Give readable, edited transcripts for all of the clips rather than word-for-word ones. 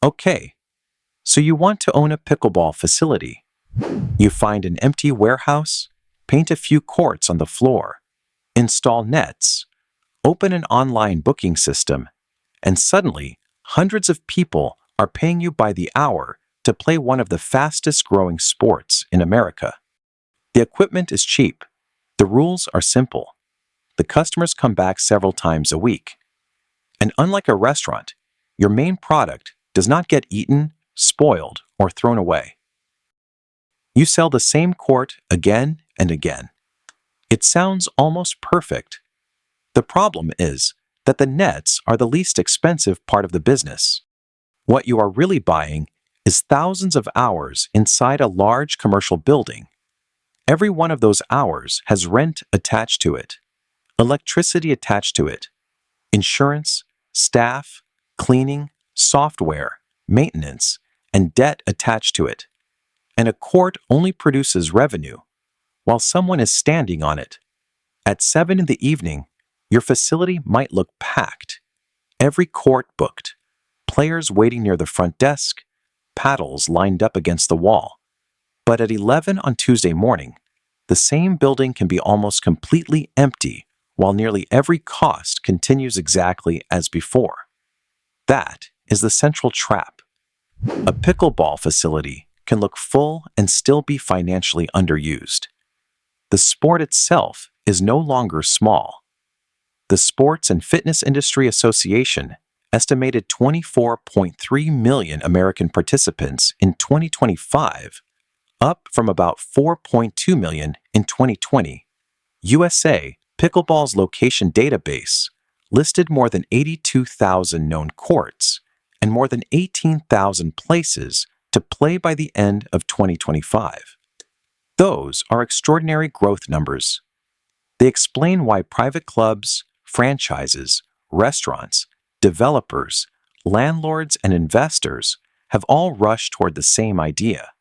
Okay, so you want to own a pickleball facility. You find an empty warehouse, paint a few courts on the floor, install nets, open an online booking system, and suddenly hundreds of people are paying you by the hour to play one of the fastest-growing sports in America. The equipment is cheap. The rules are simple. The customers come back several times a week. And unlike a restaurant, your main product does not get eaten, spoiled, or thrown away. You sell the same court again and again. It sounds almost perfect. The problem is that the nets are the least expensive part of the business. What you are really buying is thousands of hours inside a large commercial building. Every one of those hours has rent attached to it, electricity attached to it, insurance, staff, cleaning, software, maintenance, and debt attached to it. And a court only produces revenue while someone is standing on it. At 7 in the evening, your facility might look packed. Every court booked, players waiting near the front desk, paddles lined up against the wall. But at 11 on Tuesday morning, the same building can be almost completely empty while nearly every cost continues exactly as before. That is the central trap. A pickleball facility can look full and still be financially underused. The sport itself is no longer small. The Sports and Fitness Industry Association estimated 24.3 million American participants in 2025, up from about 4.2 million in 2020. USA Pickleball's location database listed more than 82,000 known courts and more than 18,000 places to play by the end of 2025. Those are extraordinary growth numbers. They explain why private clubs, franchises, restaurants, developers, landlords, and investors have all rushed toward the same idea.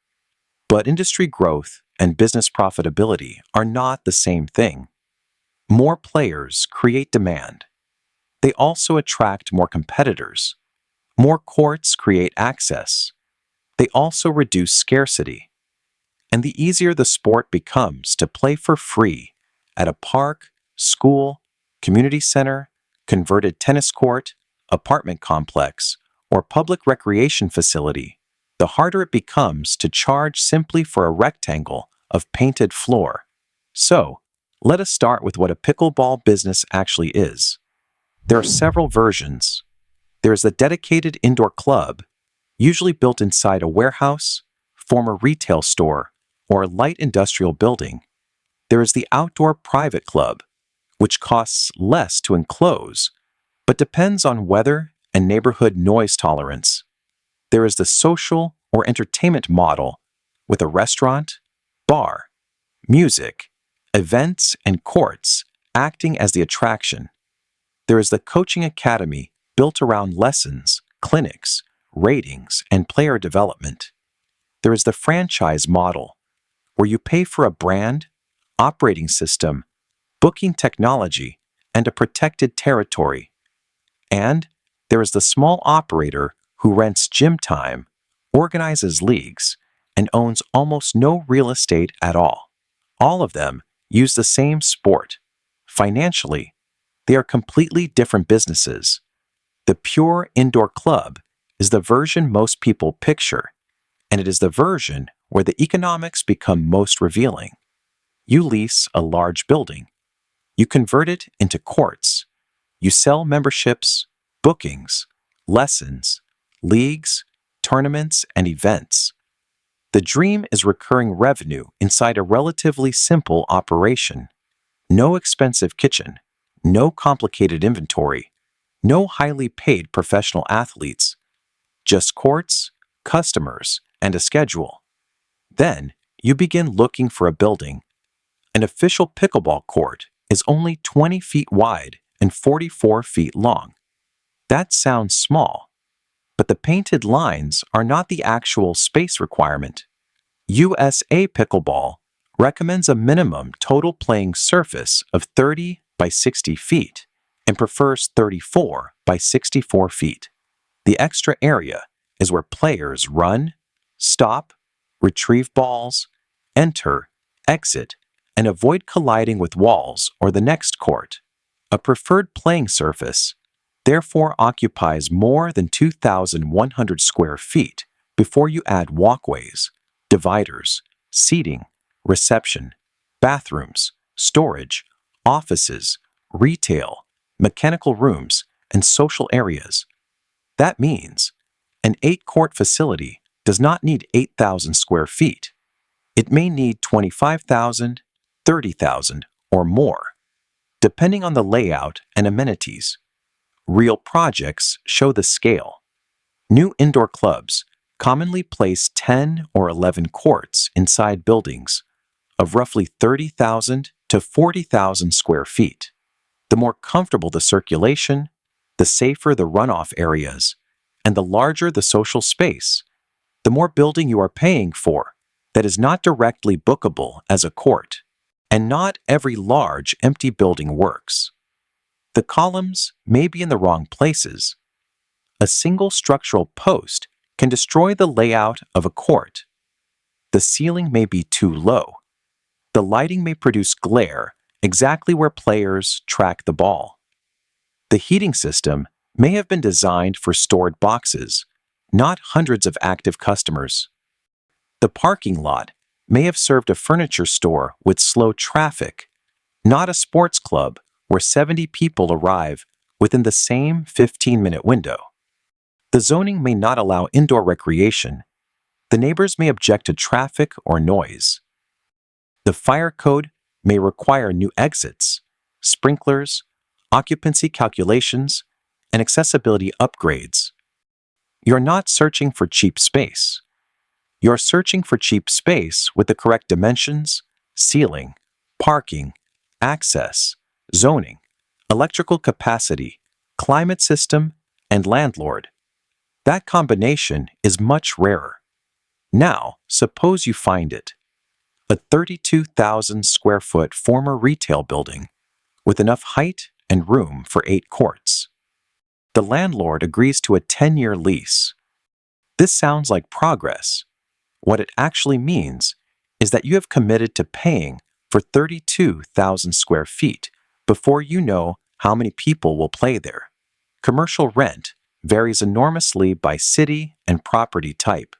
But industry growth and business profitability are not the same thing. More players create demand. They also attract more competitors. More courts create access. They also reduce scarcity. And the easier the sport becomes to play for free at a park, school, community center, converted tennis court, apartment complex, or public recreation facility, the harder it becomes to charge simply for a rectangle of painted floor. So, let us start with what a pickleball business actually is. There are several versions. There is a dedicated indoor club, usually built inside a warehouse, former retail store, or a light industrial building. There is the outdoor private club, which costs less to enclose, but depends on weather and neighborhood noise tolerance. There is the social or entertainment model with a restaurant, bar, music, events, and courts acting as the attraction. There is the coaching academy built around lessons, clinics, ratings, and player development. There is the franchise model, where you pay for a brand, operating system, booking technology, and a protected territory. And there is the small operator who rents gym time, organizes leagues, and owns almost no real estate at all. All of them use the same sport. Financially, they are completely different businesses. The pure indoor club is the version most people picture, and it is the version where the economics become most revealing. You lease a large building. You convert it into courts. You sell memberships, bookings, lessons, leagues, tournaments, and events. The dream is recurring revenue inside a relatively simple operation. No expensive kitchen, no complicated inventory, no highly paid professional athletes. Just courts, customers, and a schedule. Then you begin looking for a building. An official pickleball court is only 20 feet wide and 44 feet long. That sounds small, but the painted lines are not the actual space requirement. USA Pickleball recommends a minimum total playing surface of 30 by 60 feet and prefers 34 by 64 feet. The extra area is where players run, stop, retrieve balls, enter, exit, and avoid colliding with walls or the next court. A preferred playing surface therefore occupies more than 2,100 square feet before you add walkways, dividers, seating, reception, bathrooms, storage, offices, retail, mechanical rooms, and social areas. That means an 8-court facility does not need 8,000 square feet. It may need 25,000, 30,000, or more, depending on the layout and amenities. Real projects show the scale. New indoor clubs commonly place 10 or 11 courts inside buildings of roughly 30,000 to 40,000 square feet. The more comfortable the circulation, the safer the runoff areas, and the larger the social space, the more building you are paying for that is not directly bookable as a court. And not every large, empty building works. The columns may be in the wrong places. A single structural post can destroy the layout of a court. The ceiling may be too low. The lighting may produce glare exactly where players track the ball. The heating system may have been designed for stored boxes, not hundreds of active customers. The parking lot may have served a furniture store with slow traffic, not a sports club where 70 people arrive within the same 15-minute window. The zoning may not allow indoor recreation. The neighbors may object to traffic or noise. The fire code may require new exits, sprinklers, occupancy calculations, and accessibility upgrades. You're not searching for cheap space. You're searching for cheap space with the correct dimensions, ceiling, parking, access, zoning, electrical capacity, climate system, and landlord. That combination is much rarer. Now, suppose you find it. A 32,000 square foot former retail building with enough height and room for 8 courts. The landlord agrees to a 10-year lease. This sounds like progress. What it actually means is that you have committed to paying for 32,000 square feet before you know how many people will play there. Commercial rent varies enormously by city and property type.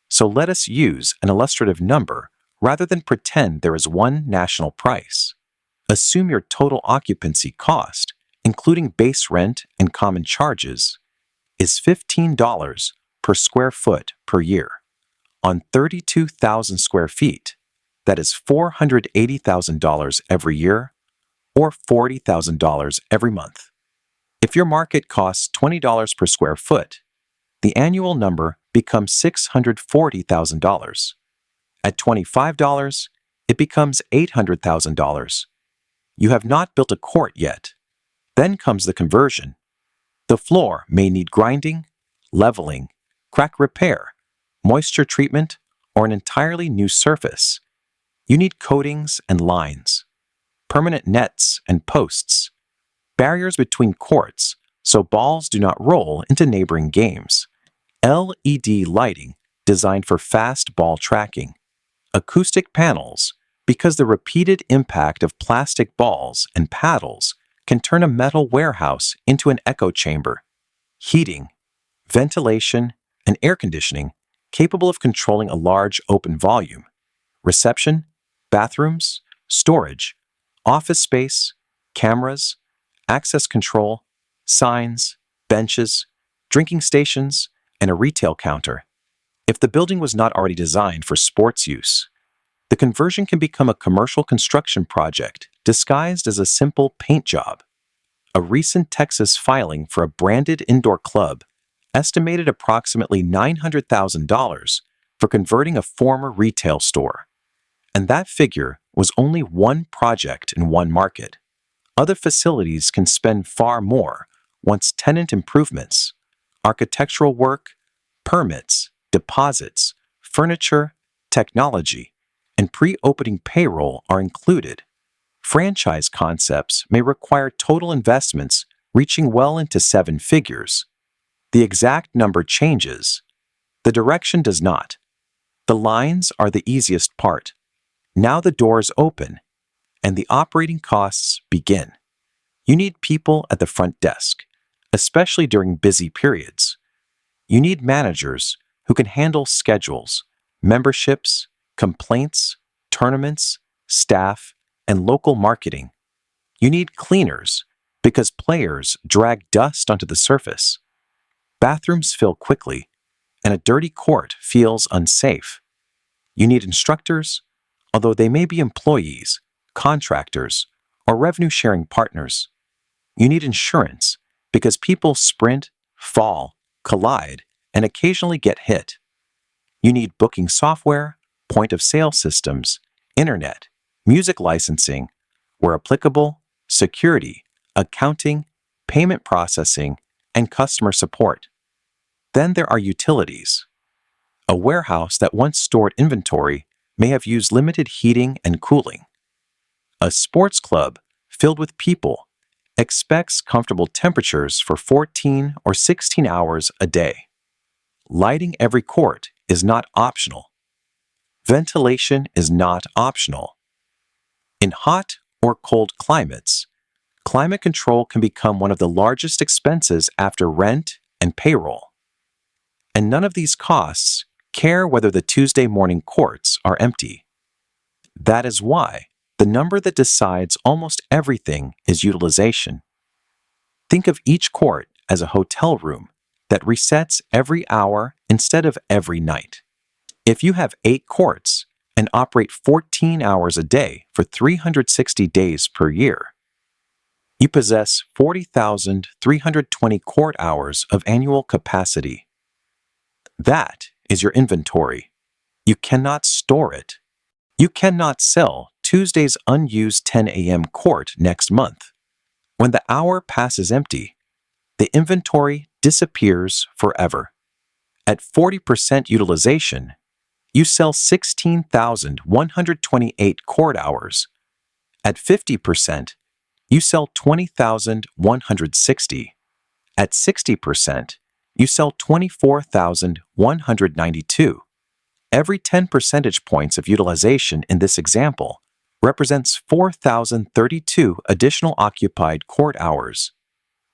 So let us use an illustrative number rather than pretend there is one national price. Assume your total occupancy cost, including base rent and common charges, is $15 per square foot per year. On 32,000 square feet, that is $480,000 every year or $40,000 every month. If your market costs $20 per square foot, the annual number becomes $640,000. At $25, it becomes $800,000. You have not built a court yet. Then comes the conversion. The floor may need grinding, leveling, crack repair, moisture treatment, or an entirely new surface. You need coatings and lines, permanent nets and posts, barriers between courts so balls do not roll into neighboring games, LED lighting designed for fast ball tracking, acoustic panels because the repeated impact of plastic balls and paddles can turn a metal warehouse into an echo chamber, heating, ventilation, and air conditioning capable of controlling a large open volume, reception, bathrooms, storage, office space, cameras, access control, signs, benches, drinking stations, and a retail counter. If the building was not already designed for sports use, the conversion can become a commercial construction project disguised as a simple paint job. A recent Texas filing for a branded indoor club estimated approximately $900,000 for converting a former retail store. And that figure was only one project in one market. Other facilities can spend far more once tenant improvements, architectural work, permits, deposits, furniture, technology, and pre-opening payroll are included. Franchise concepts may require total investments reaching well into 7 figures. The exact number changes The direction does not. The lines are the easiest part. Now the doors open, and the operating costs begin. You need people at the front desk, especially during busy periods. You need managers who can handle schedules, memberships, complaints, tournaments, staff, and local marketing. You need cleaners because players drag dust onto the surface. Bathrooms fill quickly, and a dirty court feels unsafe. You need instructors, although they may be employees, contractors, or revenue-sharing partners. You need insurance because people sprint, fall, collide, and occasionally get hit. You need booking software, point-of-sale systems, internet, music licensing, where applicable, security, accounting, payment processing, and customer support. Then there are utilities. A warehouse that once stored inventory may have used limited heating and cooling. A sports club filled with people expects comfortable temperatures for 14 or 16 hours a day. Lighting every court is not optional. Ventilation is not optional. In hot or cold climates, climate control can become one of the largest expenses after rent and payroll. And none of these costs care whether the Tuesday morning courts are empty. That is why the number that decides almost everything is utilization. Think of each court as a hotel room that resets every hour instead of every night. If you have 8 courts and operate 14 hours a day for 360 days per year, you possess 40,320 court hours of annual capacity. That is your inventory. You cannot store it. You cannot sell Tuesday's unused 10 a.m. court next month. When the hour passes empty, the inventory disappears forever. At 40% utilization, you sell 16,128 court hours. At 50%, you sell 20,160. At 60%, you sell 24,192. Every 10 percentage points of utilization in this example represents 4,032 additional occupied court hours.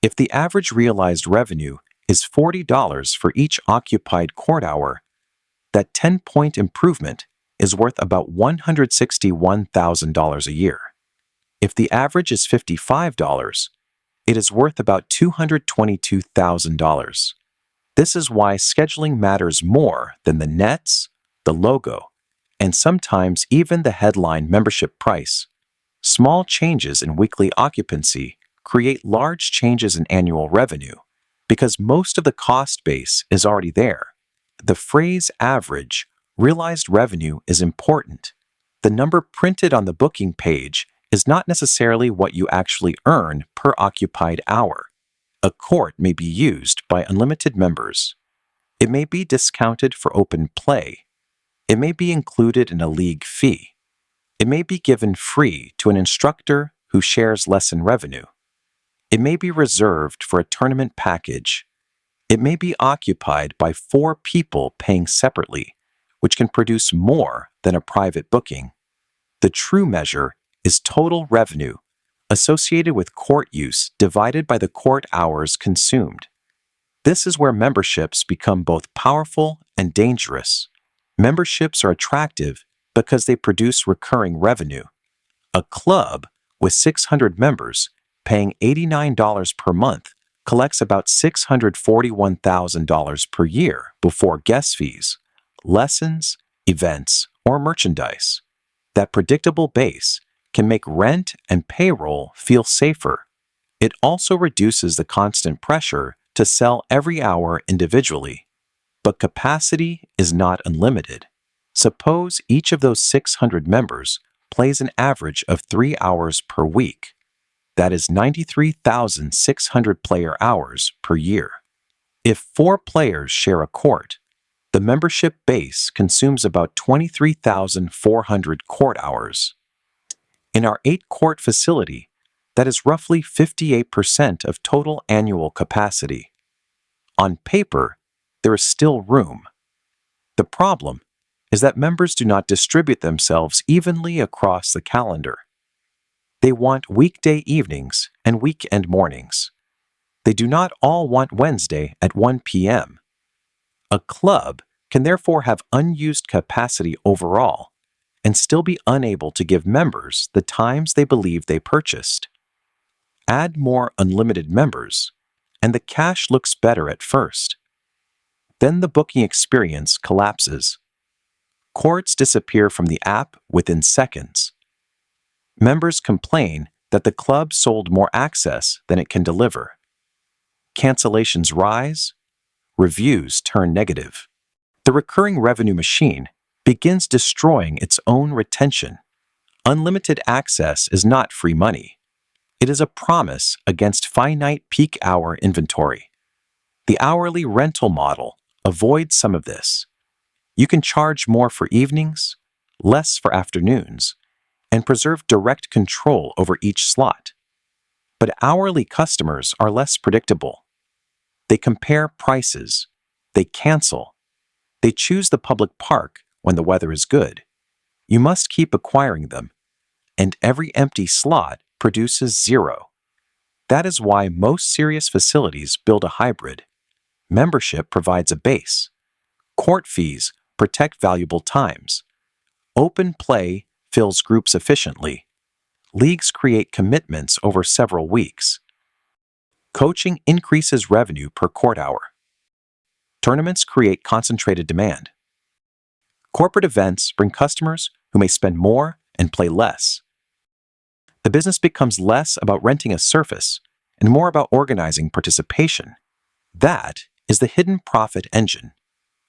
If the average realized revenue is $40 for each occupied court hour, that 10-point improvement is worth about $161,000 a year. If the average is $55, it is worth about $222,000. This is why scheduling matters more than the nets, the logo, and sometimes even the headline membership price. Small changes in weekly occupancy create large changes in annual revenue because most of the cost base is already there. The phrase average realized revenue is important. The number printed on the booking page is not necessarily what you actually earn per occupied hour. A court may be used by unlimited members. It may be discounted for open play. It may be included in a league fee. It may be given free to an instructor who shares lesson revenue. It may be reserved for a tournament package. It may be occupied by 4 people paying separately, which can produce more than a private booking. The true measure is total revenue associated with court use divided by the court hours consumed. This is where memberships become both powerful and dangerous. Memberships are attractive because they produce recurring revenue. A club with 600 members paying $89 per month collects about $641,000 per year before guest fees, lessons, events, or merchandise. That predictable base can make rent and payroll feel safer. It also reduces the constant pressure to sell every hour individually. But capacity is not unlimited. Suppose each of those 600 members plays an average of 3 hours per week. That is 93,600 player hours per year. If 4 players share a court, the membership base consumes about 23,400 court hours. In our 8-court facility, that is roughly 58% of total annual capacity. On paper, there is still room. The problem is that members do not distribute themselves evenly across the calendar. They want weekday evenings and weekend mornings. They do not all want Wednesday at 1 p.m. A club can therefore have unused capacity overall and still be unable to give members the times they believe they purchased. Add more unlimited members, and the cash looks better at first. Then the booking experience collapses. Courts disappear from the app within seconds. Members complain that the club sold more access than it can deliver. Cancellations rise, reviews turn negative. The recurring revenue machine begins destroying its own retention. Unlimited access is not free money. It is a promise against finite peak hour inventory. The hourly rental model avoids some of this. You can charge more for evenings, less for afternoons, and preserve direct control over each slot. But hourly customers are less predictable. They compare prices. They cancel. They choose the public park when the weather is good. You must keep acquiring them, and every empty slot produces zero. That is why most serious facilities build a hybrid. Membership provides a base. Court fees protect valuable times. Open play fills groups efficiently. Leagues create commitments over several weeks. Coaching increases revenue per court hour. Tournaments create concentrated demand. Corporate events bring customers who may spend more and play less. The business becomes less about renting a surface and more about organizing participation. That is the hidden profit engine.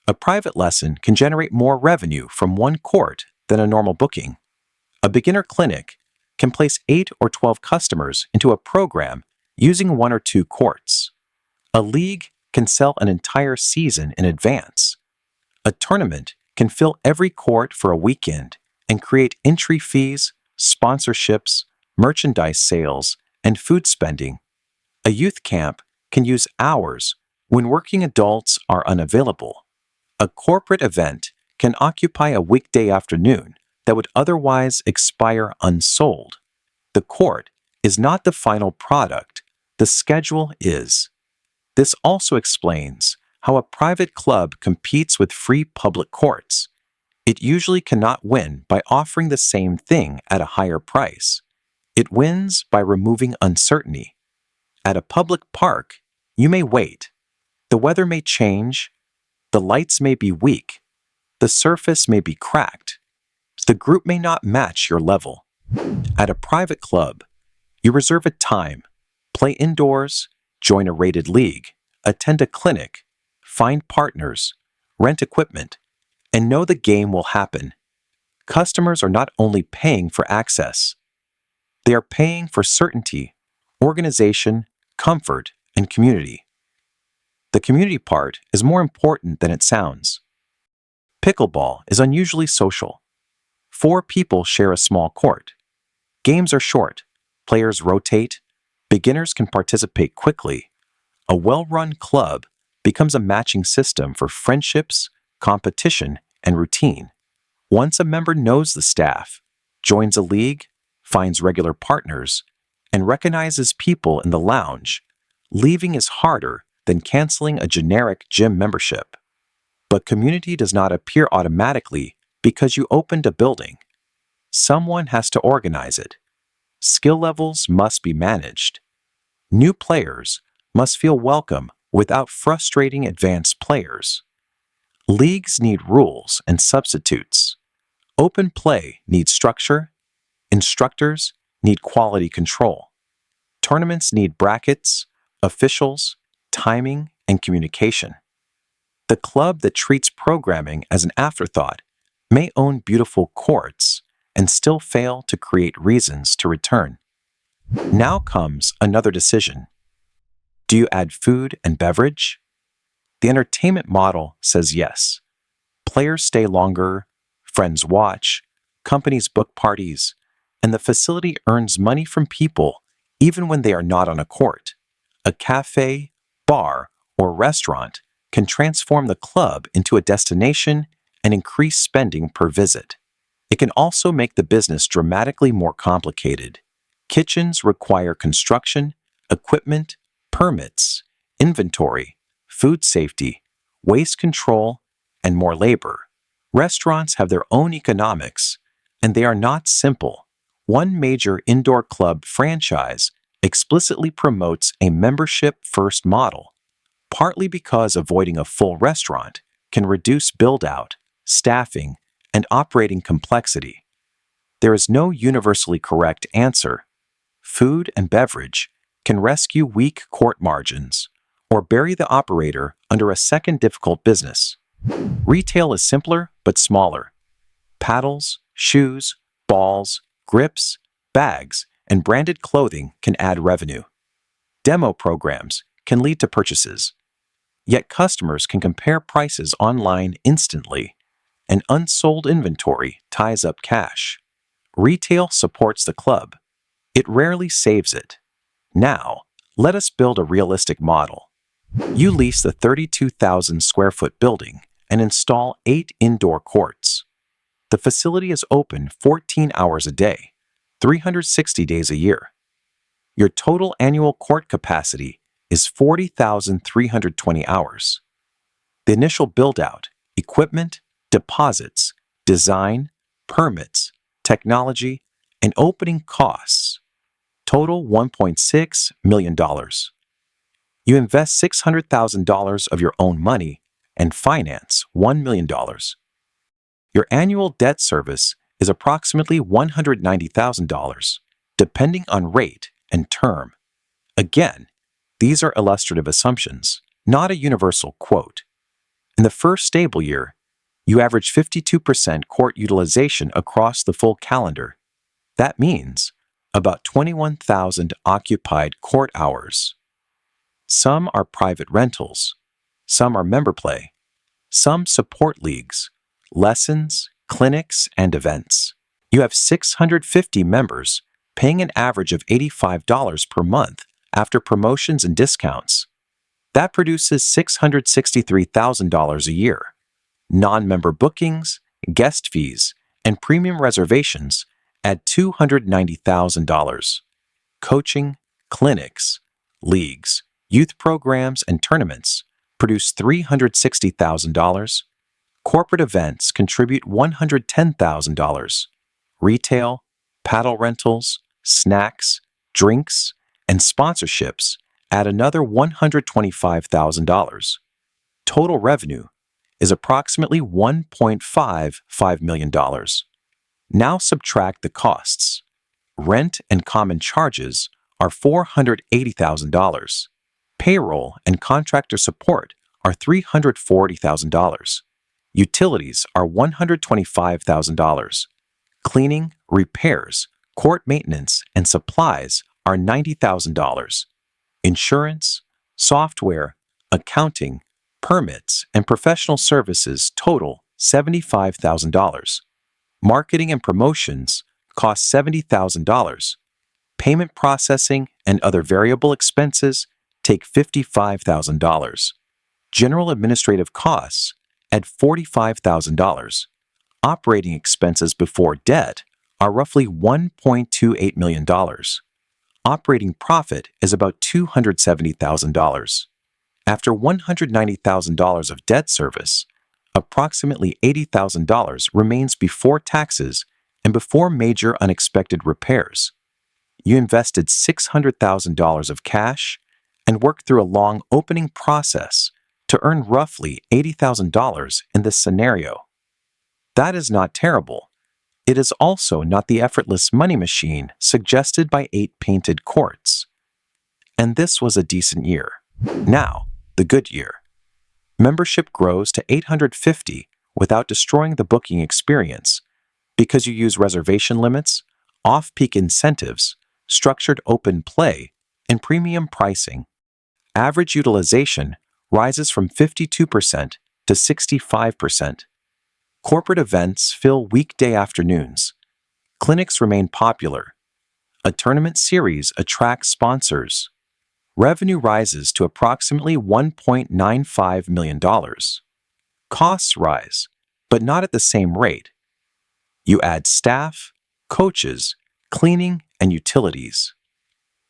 A private lesson can generate more revenue from one court than a normal booking. A beginner clinic can place 8 or 12 customers into a program using 1 or 2 courts. A league can sell an entire season in advance. A tournament can fill every court for a weekend and create entry fees, sponsorships, merchandise sales, and food spending. A youth camp can use hours when working adults are unavailable. A corporate event can occupy a weekday afternoon that would otherwise expire unsold. The court is not the final product, the schedule is. This also explains how a private club competes with free public courts. It usually cannot win by offering the same thing at a higher price. It wins by removing uncertainty. At a public park, you may wait. The weather may change. The lights may be weak. The surface may be cracked. The group may not match your level. At a private club, you reserve a time, play indoors, join a rated league, attend a clinic, find partners, rent equipment, and know the game will happen. Customers are not only paying for access. They are paying for certainty, organization, comfort, and community. The community part is more important than it sounds. Pickleball is unusually social. 4 people share a small court. Games are short. Players rotate. Beginners can participate quickly. A well-run club becomes a matching system for friendships, competition, and routine. Once a member knows the staff, joins a league, finds regular partners, and recognizes people in the lounge, leaving is harder than canceling a generic gym membership. But community does not appear automatically because you opened a building. Someone has to organize it. Skill levels must be managed. New players must feel welcome without frustrating advanced players. Leagues need rules and substitutes. Open play needs structure. Instructors need quality control. Tournaments need brackets, officials, timing, and communication. The club that treats programming as an afterthought may own beautiful courts and still fail to create reasons to return. Now comes another decision. Do you add food and beverage? The entertainment model says yes. Players stay longer, friends watch, companies book parties, and the facility earns money from people even when they are not on a court. A cafe, bar, or restaurant can transform the club into a destination and increase spending per visit. It can also make the business dramatically more complicated. Kitchens require construction, equipment, permits, inventory, food safety, waste control, and more labor. Restaurants have their own economics, and they are not simple. One major indoor club franchise explicitly promotes a membership-first model, partly because avoiding a full restaurant can reduce build-out, staffing, and operating complexity. There is no universally correct answer. Food and beverage can rescue weak court margins or bury the operator under a second difficult business. Retail is simpler but smaller. Paddles, shoes, balls, grips, bags, and branded clothing can add revenue. Demo programs can lead to purchases. Yet customers can compare prices online instantly, and unsold inventory ties up cash. Retail supports the club. It rarely saves it. Now, let us build a realistic model. You lease the 32,000 square foot building and install 8 indoor courts. The facility is open 14 hours a day, 360 days a year. Your total annual court capacity is 40,320 hours. The initial build-out, equipment, deposits, design, permits, technology, and opening costs total $1.6 million. You invest $600,000 of your own money and finance $1 million. Your annual debt service is approximately $190,000, depending on rate and term. Again, these are illustrative assumptions, not a universal quote. In the first stable year, you average 52% court utilization across the full calendar. That means about 21,000 occupied court hours. Some are private rentals, some are member play, some support leagues, lessons, clinics, and events. You have 650 members paying an average of $85 per month after promotions and discounts. That produces $663,000 a year. Non-member bookings, guest fees, and premium reservations add $290,000. Coaching, clinics, leagues, youth programs, and tournaments produce $360,000. Corporate events contribute $110,000. Retail, paddle rentals, snacks, drinks, and sponsorships add another $125,000. Total revenue is approximately $1.55 million. Now subtract the costs. Rent and common charges are $480,000. Payroll and contractor support are $340,000. Utilities are $125,000. Cleaning, repairs, court maintenance, and supplies are $90,000. Insurance, software, accounting, permits, and professional services total $75,000. Marketing and promotions cost $70,000. Payment processing and other variable expenses take $55,000. General administrative costs add $45,000. Operating expenses before debt are roughly $1.28 million. Operating profit is about $270,000. After $190,000 of debt service, approximately $80,000 remains before taxes and before major unexpected repairs. You invested $600,000 of cash and worked through a long opening process to earn roughly $80,000 in this scenario. That is not terrible. It is also not the effortless money machine suggested by 8 painted courts. And this was a decent year. Now, the good year. Membership grows to 850 without destroying the booking experience because you use reservation limits, off-peak incentives, structured open play, and premium pricing. Average utilization rises from 52% to 65%. Corporate events fill weekday afternoons. Clinics remain popular. A tournament series attracts sponsors. Revenue rises to approximately $1.95 million. Costs rise. but not at the same rate. You add staff, coaches, cleaning, and utilities.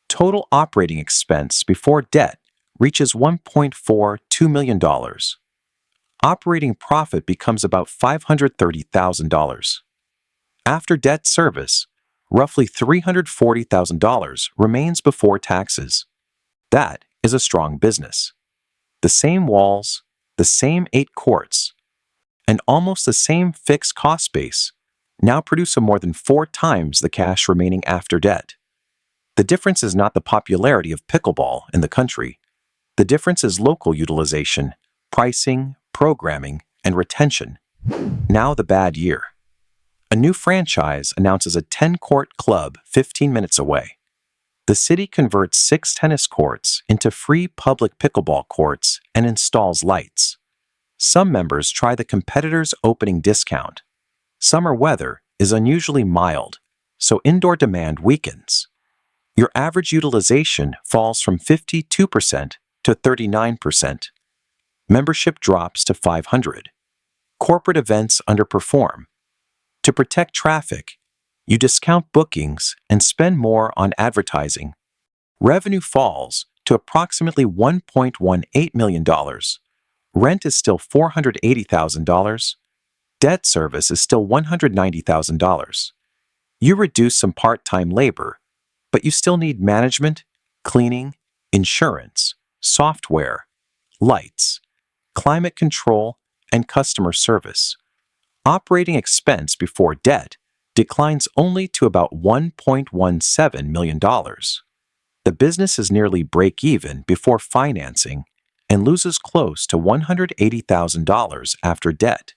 Total operating expense before debt reaches $1.42 million. Operating profit becomes about $530,000. After debt service, roughly $340,000 remains before taxes. That is a strong business. The same walls, the same 8 courts, and almost the same fixed cost base now produce a more than 4 times the cash remaining after debt. The difference is not the popularity of pickleball in the country. The difference is local utilization, pricing, programming, and retention. Now the bad year. A new franchise announces a 10-court club 15 minutes away. The city converts 6 tennis courts into free public pickleball courts and installs lights. Some members try the competitor's opening discount. Summer weather is unusually mild, so indoor demand weakens. Your average utilization falls from 52% to 39%. Membership drops to 500. Corporate events underperform. To protect traffic, you discount bookings and spend more on advertising. Revenue falls to approximately $1.18 million. Rent is still $480,000. Debt service is still $190,000. You reduce some part-time labor, but you still need management, cleaning, insurance, software, lights, climate control, and customer service. Operating expense before debt declines only to about $1.17 million. The business is nearly break-even before financing and loses close to $180,000 after debt.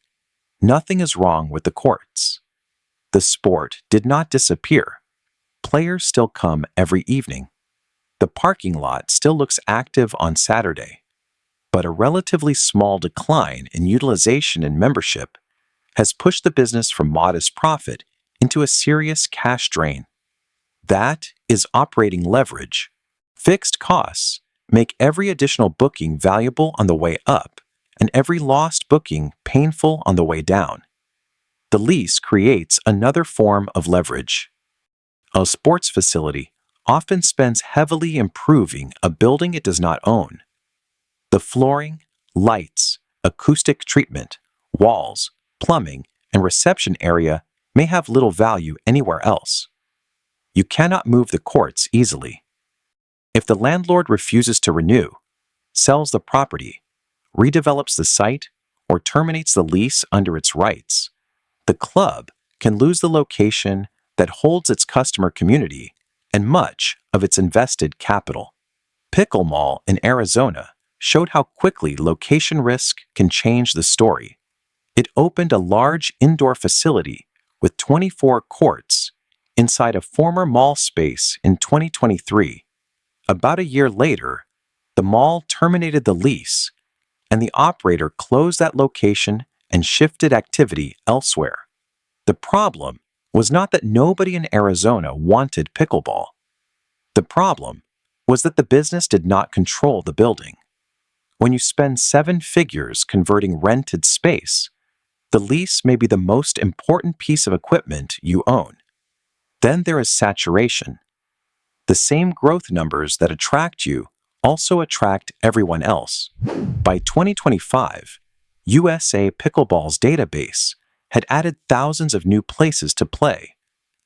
Nothing is wrong with the courts. The sport did not disappear. Players still come every evening. The parking lot still looks active on Saturday, but a relatively small decline in utilization and membership has pushed the business from modest profit into a serious cash drain. That is operating leverage. Fixed costs make every additional booking valuable on the way up and every lost booking painful on the way down. The lease creates another form of leverage. A sports facility often spends heavily improving a building it does not own. The flooring, lights, acoustic treatment, walls, plumbing, and reception area may have little value anywhere else. You cannot move the courts easily. If the landlord refuses to renew, sells the property, redevelops the site, or terminates the lease under its rights, the club can lose the location that holds its customer community and much of its invested capital. Pickleball in Arizona showed how quickly location risk can change the story. It opened a large indoor facility with 24 courts inside a former mall space in 2023. About a year later, the mall terminated the lease, and the operator closed that location and shifted activity elsewhere. The problem was not that nobody in Arizona wanted pickleball. The problem was that the business did not control the building. When you spend 7 figures converting rented space, the lease may be the most important piece of equipment you own. Then there is saturation. The same growth numbers that attract you also attract everyone else. By 2025, USA Pickleball's database had added thousands of new places to play,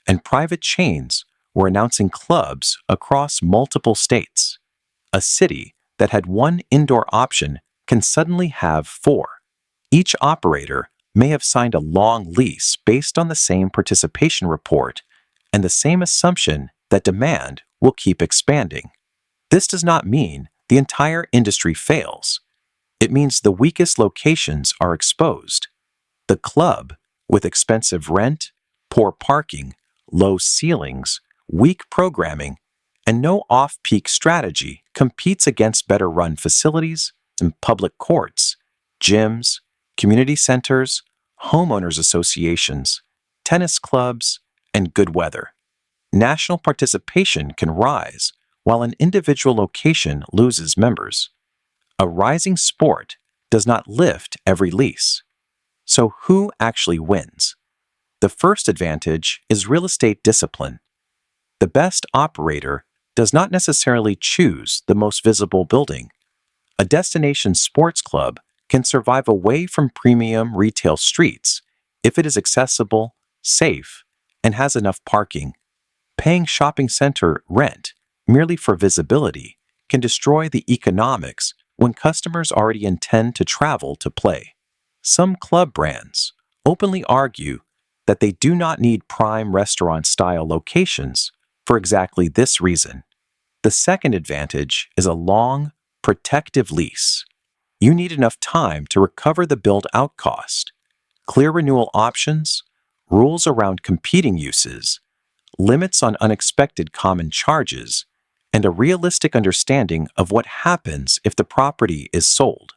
and private chains were announcing clubs across multiple states. A city that had 1 indoor option can suddenly have 4. Each operator may have signed a long lease based on the same participation report and the same assumption that demand will keep expanding. This does not mean the entire industry fails. It means the weakest locations are exposed. The club, with expensive rent, poor parking, low ceilings, weak programming, and no off-peak strategy, competes against better-run facilities and public courts, gyms, community centers, homeowners associations, tennis clubs, and good weather. National participation can rise while an individual location loses members. A rising sport does not lift every lease. So who actually wins? The first advantage is real estate discipline. The best operator does not necessarily choose the most visible building. A destination sports club can survive away from premium retail streets if it is accessible, safe, and has enough parking. Paying shopping center rent merely for visibility can destroy the economics when customers already intend to travel to play. Some club brands openly argue that they do not need prime restaurant-style locations for exactly this reason. The second advantage is a long, protective lease. You need enough time to recover the build-out cost, clear renewal options, rules around competing uses, limits on unexpected common charges, and a realistic understanding of what happens if the property is sold.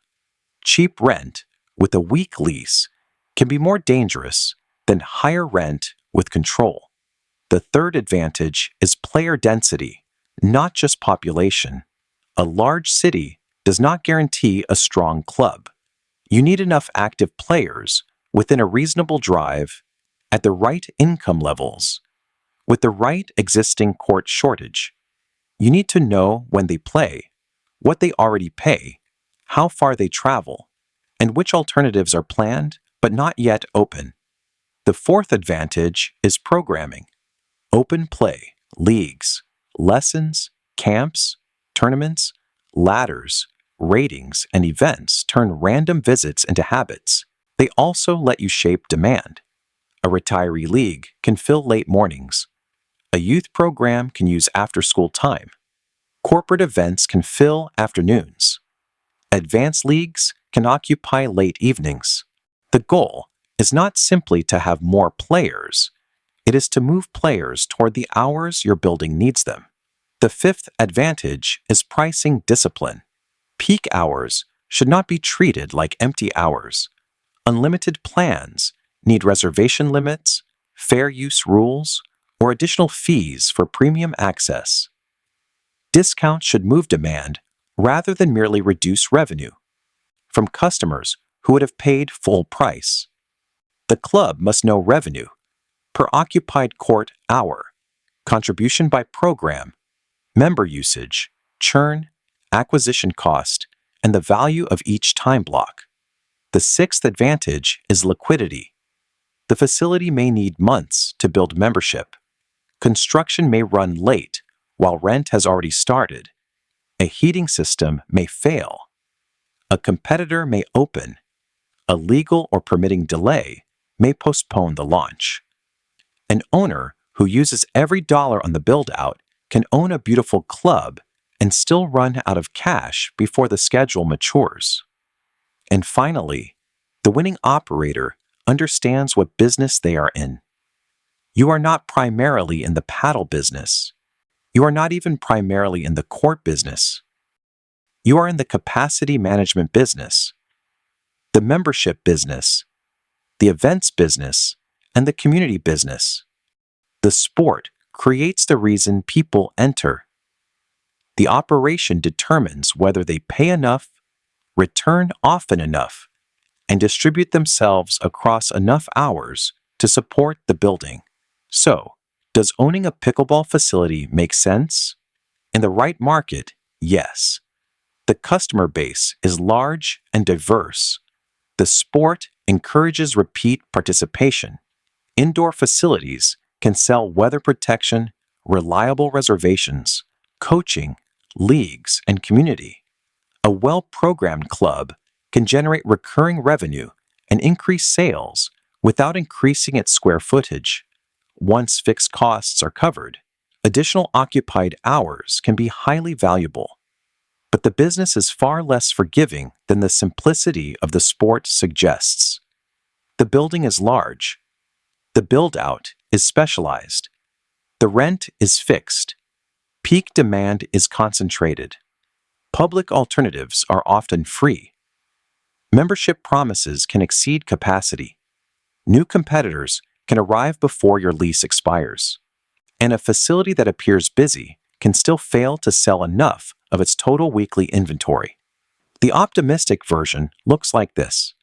Cheap rent with a weak lease can be more dangerous than higher rent with control. The third advantage is player density, not just population. A large city does not guarantee a strong club. You need enough active players within a reasonable drive at the right income levels. With the right existing court shortage, you need to know when they play, what they already pay, how far they travel, and which alternatives are planned but not yet open. The fourth advantage is programming. Open play, leagues, lessons, camps, tournaments, ladders, ratings, and events turn random visits into habits. They also let you shape demand. A retiree league can fill late mornings. A youth program can use after-school time. Corporate events can fill afternoons. Advanced leagues can occupy late evenings. The goal is not simply to have more players. It is to move players toward the hours your building needs them. The fifth advantage is pricing discipline. Peak hours should not be treated like empty hours. Unlimited plans need reservation limits, fair use rules, or additional fees for premium access. Discounts should move demand rather than merely reduce revenue from customers who would have paid full price. The club must know revenue per occupied court hour, contribution by program, member usage, churn, acquisition cost, and the value of each time block. The sixth advantage is liquidity. The facility may need months to build membership. Construction may run late while rent has already started. A heating system may fail. A competitor may open. A legal or permitting delay may postpone the launch. An owner who uses every dollar on the build-out can own a beautiful club and still run out of cash before the schedule matures. And finally, the winning operator understands what business they are in. You are not primarily in the paddle business. You are not even primarily in the court business. You are in the capacity management business, the membership business, the events business, and the community business. The sport creates the reason people enter. The operation determines whether they pay enough, return often enough, and distribute themselves across enough hours to support the building. So, does owning a pickleball facility make sense? In the right market, yes. The customer base is large and diverse. The sport encourages repeat participation. Indoor facilities can sell weather protection, reliable reservations, coaching, leagues, and community. A well-programmed club can generate recurring revenue and increase sales without increasing its square footage. Once fixed costs are covered, additional occupied hours can be highly valuable. But the business is far less forgiving than the simplicity of the sport suggests. The building is large. The build-out is specialized. The rent is fixed. Peak demand is concentrated. Public alternatives are often free. Membership promises can exceed capacity. New competitors can arrive before your lease expires. And a facility that appears busy can still fail to sell enough of its total weekly inventory. The optimistic version looks like this.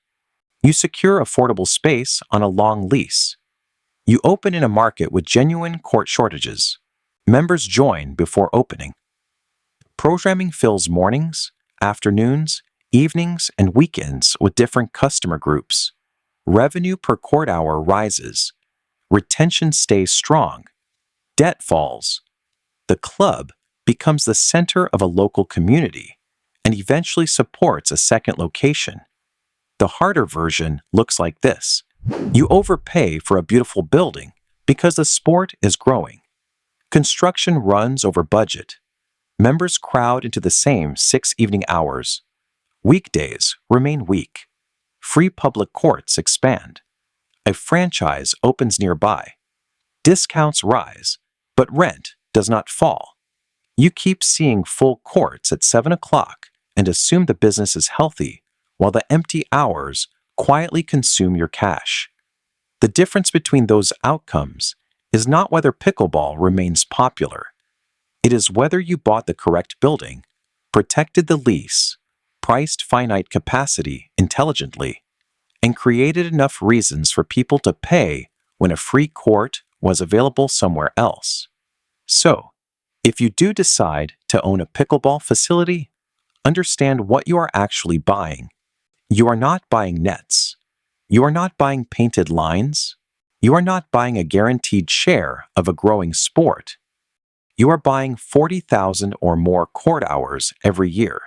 You secure affordable space on a long lease. You open in a market with genuine court shortages. Members join before opening. Programming fills mornings, afternoons, evenings, and weekends with different customer groups. Revenue per court hour rises. Retention stays strong. Debt falls. The club becomes the center of a local community and eventually supports a second location. The harder version looks like this. You overpay for a beautiful building because the sport is growing. Construction runs over budget. Members crowd into the same 6 evening hours. Weekdays remain weak. Free public courts expand. A franchise opens nearby. Discounts rise, but rent does not fall. You keep seeing full courts at 7 o'clock and assume the business is healthy, while the empty hours quietly consume your cash. The difference between those outcomes is not whether pickleball remains popular. It is whether you bought the correct building, protected the lease, priced finite capacity intelligently, and created enough reasons for people to pay when a free court was available somewhere else. So, if you do decide to own a pickleball facility, understand what you are actually buying. You are not buying nets. You are not buying painted lines. You are not buying a guaranteed share of a growing sport. You are buying 40,000 or more court hours every year.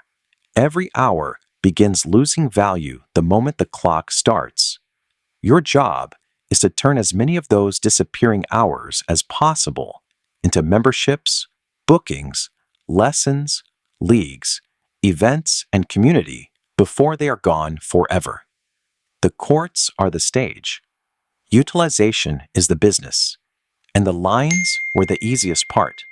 Every hour begins losing value the moment the clock starts. Your job is to turn as many of those disappearing hours as possible into memberships, bookings, lessons, leagues, events, and community before they are gone forever. The courts are the stage. Utilization is the business, and the lines were the easiest part.